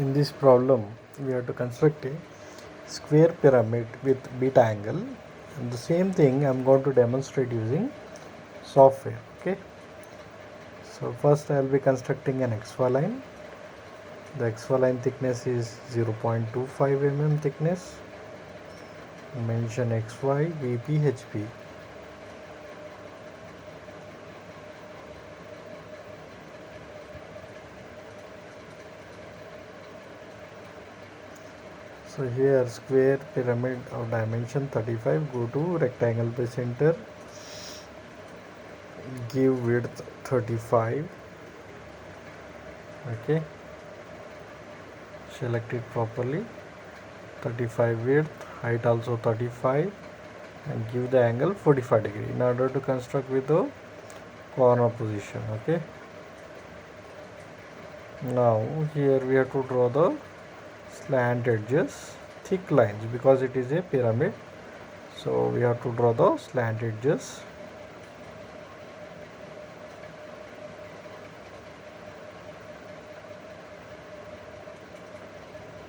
In this problem, we have to construct a square pyramid with beta angle, and the same thing I'm going to demonstrate using software. Okay, so first I'll be constructing an XY line. The XY line thickness is 0.25 mm thickness. Mention XY, VP, HP. So here square pyramid of dimension 35, go to rectangle by center, give width 35. Okay, select it properly, 35 width, height also 35, and give the angle 45 degree in order to construct with the corner position. Okay, now here we have to draw the slant edges, thick lines, because it is a pyramid, so we have to draw the slant edges.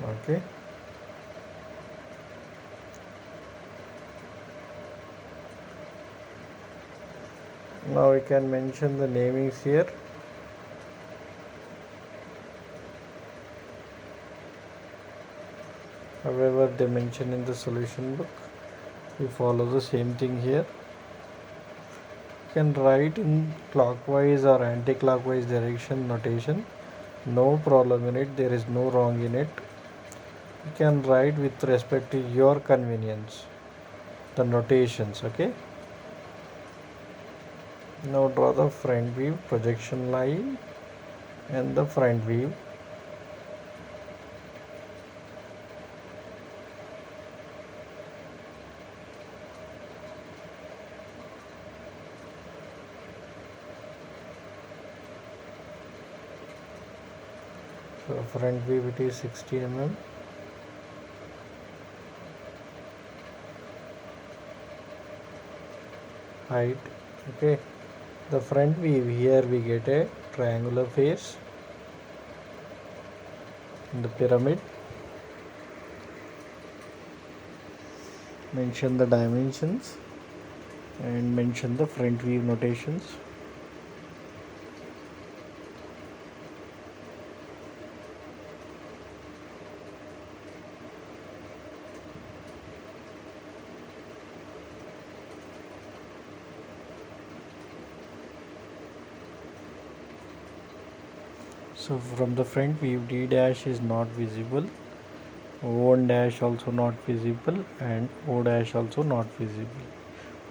Okay, now we can mention the namings here. However, they mention in the solution book, we follow the same thing here. You can write in clockwise or anti-clockwise direction notation, no problem in it, there is no wrong in it. You can write with respect to your convenience the notations. Okay, now draw the front view, projection line, and the front view. So front view, it is 60 mm. Height. Okay, the front view, here we get a triangular face in the pyramid. Mention the dimensions and mention the front view notations. So from the front view, D dash is not visible, O1 dash also not visible, and O dash also not visible.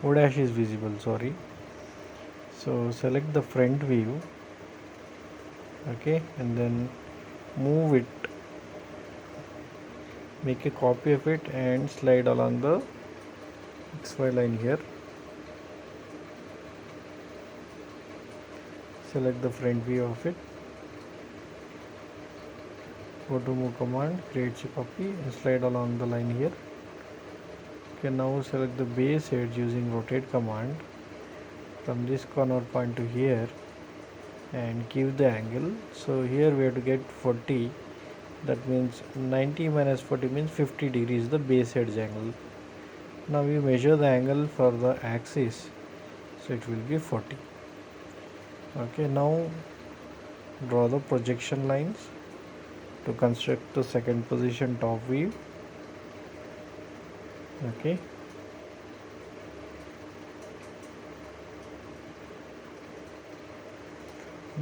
O dash is visible, sorry. So select the front view, okay, and then move it, make a copy of it and slide along the XY line here. Select the front view of it, go to move command, creates a copy and slide along the line here. Okay, now select the base edge using rotate command from this corner point to here and give the angle. So here we have to get 40, that means 90 minus 40 means 50 degrees the base edge angle. Now we measure the angle for the axis, so it will be 40. Okay, now draw the projection lines to construct the second position top view. Okay,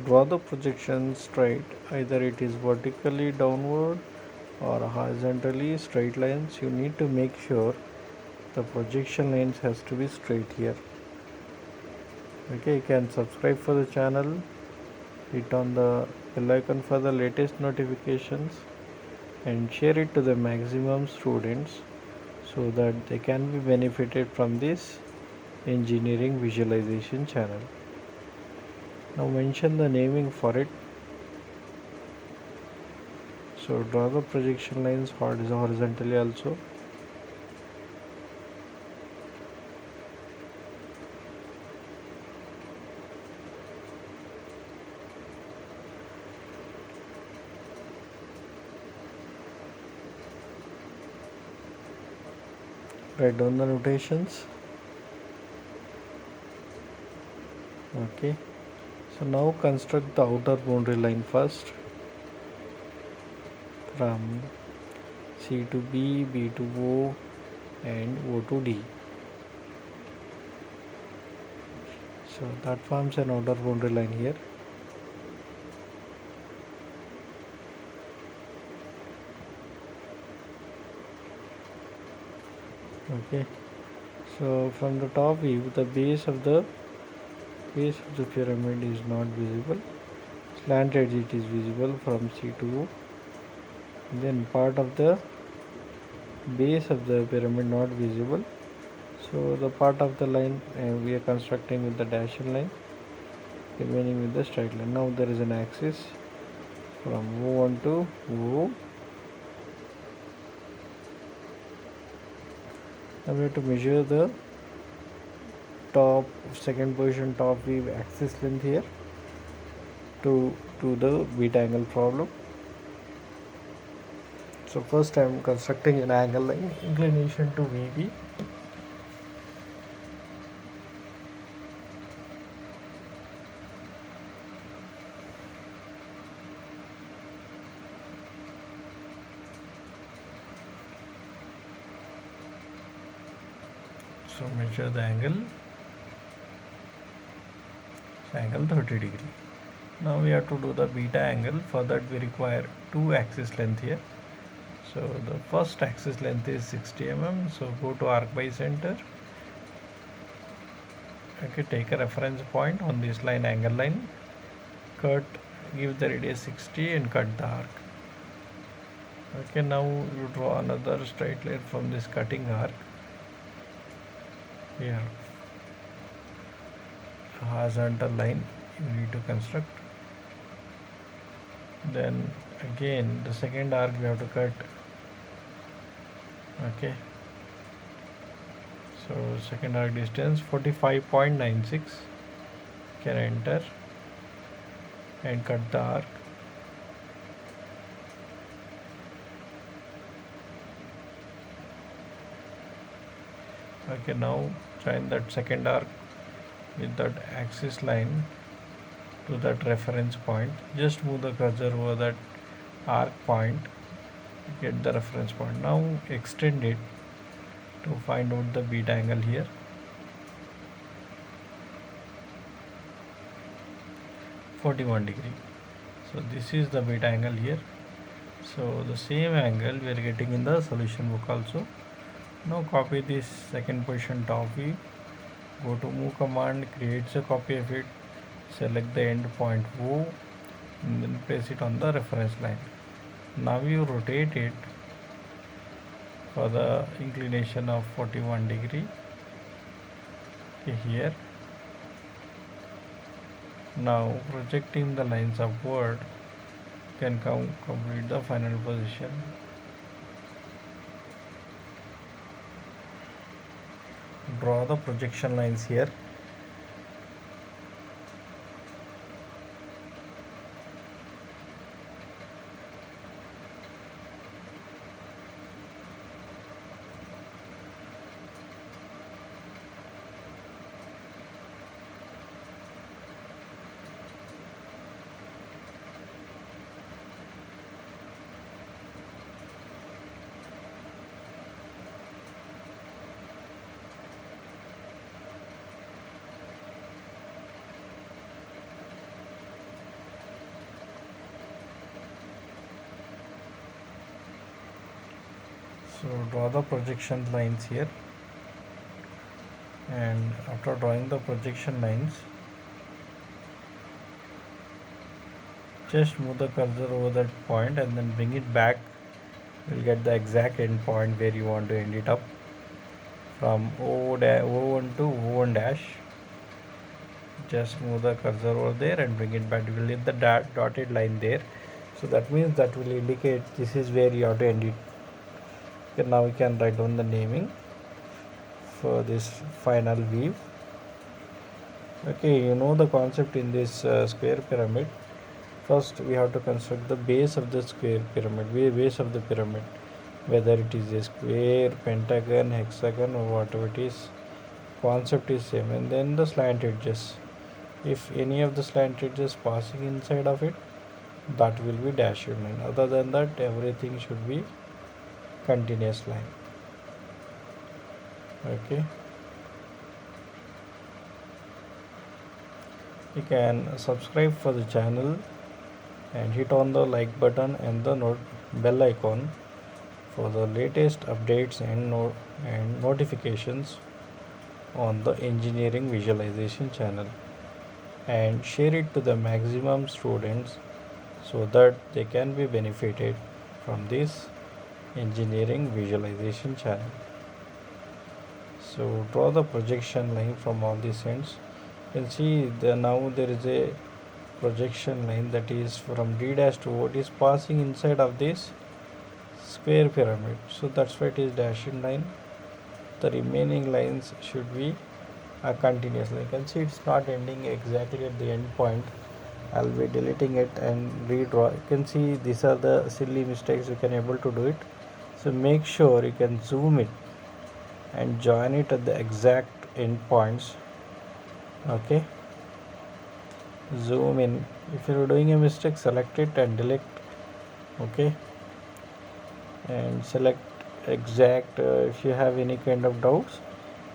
draw the projection straight, either it is vertically downward or horizontally straight lines. You need to make sure the projection lines has to be straight here. Okay, you can subscribe for the channel, hit on the bell icon for the latest notifications, and share it to the maximum students so that they can be benefited from this engineering visualization channel. Now mention the naming for it. So draw the projection lines horizontally also. Write down the notations. Okay, so now construct the outer boundary line first from C to B, B to O, and O to D. So that forms an outer boundary line here. Okay, so from the top view, the base of the pyramid is not visible. Slant edge it is visible from C to O. Then part of the base of the pyramid not visible. So the part of the line we are constructing with the dashed line, remaining with the straight line. Now there is an axis from O1 to O. Now we have to measure the second position top view axis length here to the beta angle problem. So first I am constructing an angle line, inclination to VB. So measure the angle 30 degree. Now we have to do the beta angle. For that we require two axis length here. So the first axis length is 60 mm. So go to arc by center. Okay, take a reference point on this line, angle line. Cut, give the radius 60 and cut the arc. Okay, now you draw another straight line from this cutting arc. Here, horizontal line you need to construct. Then again the second arc we have to cut. Okay, so second arc distance 45.96. Can enter and cut the arc. Okay, now join that second arc with that axis line to that reference point. Just move the cursor over that arc point, get the reference point. Now extend it to find out the beta angle here. (41 degree). So this is the beta angle here. So the same angle we are getting in the solution book also. Now copy this second position top view, go to move command, creates a copy of it, select the end point O and then place it on the reference line. Now you rotate it for the inclination of 41 degree here. Now projecting the lines upward, can complete the final position. Draw the projection lines here. So draw the projection lines here, and after drawing the projection lines, just move the cursor over that point and then bring it back. You'll get the exact end point where you want to end it up from O1 to O1 dash. Just move the cursor over there and bring it back. You will leave the dotted line there, so that means that will indicate this is where you have to end it. Okay, now we can write down the naming for this final view. Okay, you know the concept in this square pyramid. First we have to construct the base of the square pyramid, base of the pyramid. whether it is a square, pentagon, hexagon, or whatever it is, concept is same. And then the slant edges, if any of the slant edges passing inside of it, that will be dashed line. Other than that, everything should be continuous line. Okay, you can subscribe for the channel and hit on the like button and the bell icon for the latest updates and notifications on the engineering visualization channel, and share it to the maximum students so that they can be benefited from this engineering visualization channel. So draw the projection line from all these ends. You can see now there is a projection line that is from D dash to O. It is passing inside of this square pyramid, so that's why it is dashing line. The remaining lines should be a continuous line. You can see it's not ending exactly at the end point. I'll be deleting it and redraw. You can see these are the silly mistakes you can able to do it. So make sure you can zoom it and join it at the exact end points. Okay, zoom in. If you're doing a mistake, select it and delete. Okay, and select exact. If you have any kind of doubts,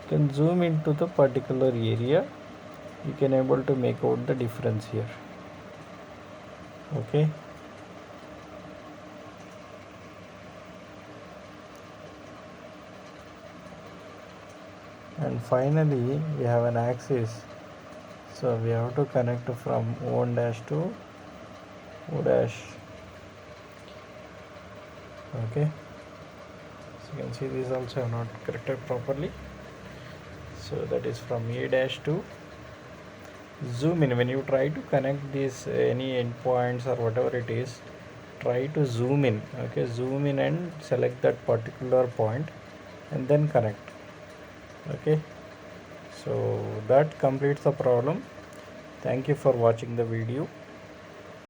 you can zoom into the particular area. You can able to make out the difference here. Okay, and finally we have an axis, so we have to connect from O1 dash to O dash. Okay, so you can see these also are not corrected properly, so that is from A dash to zoom in. When you try to connect these any endpoints or whatever it is, try to zoom in. Okay, zoom in and select that particular point and then connect. Okay, so that completes the problem. Thank you for watching the video.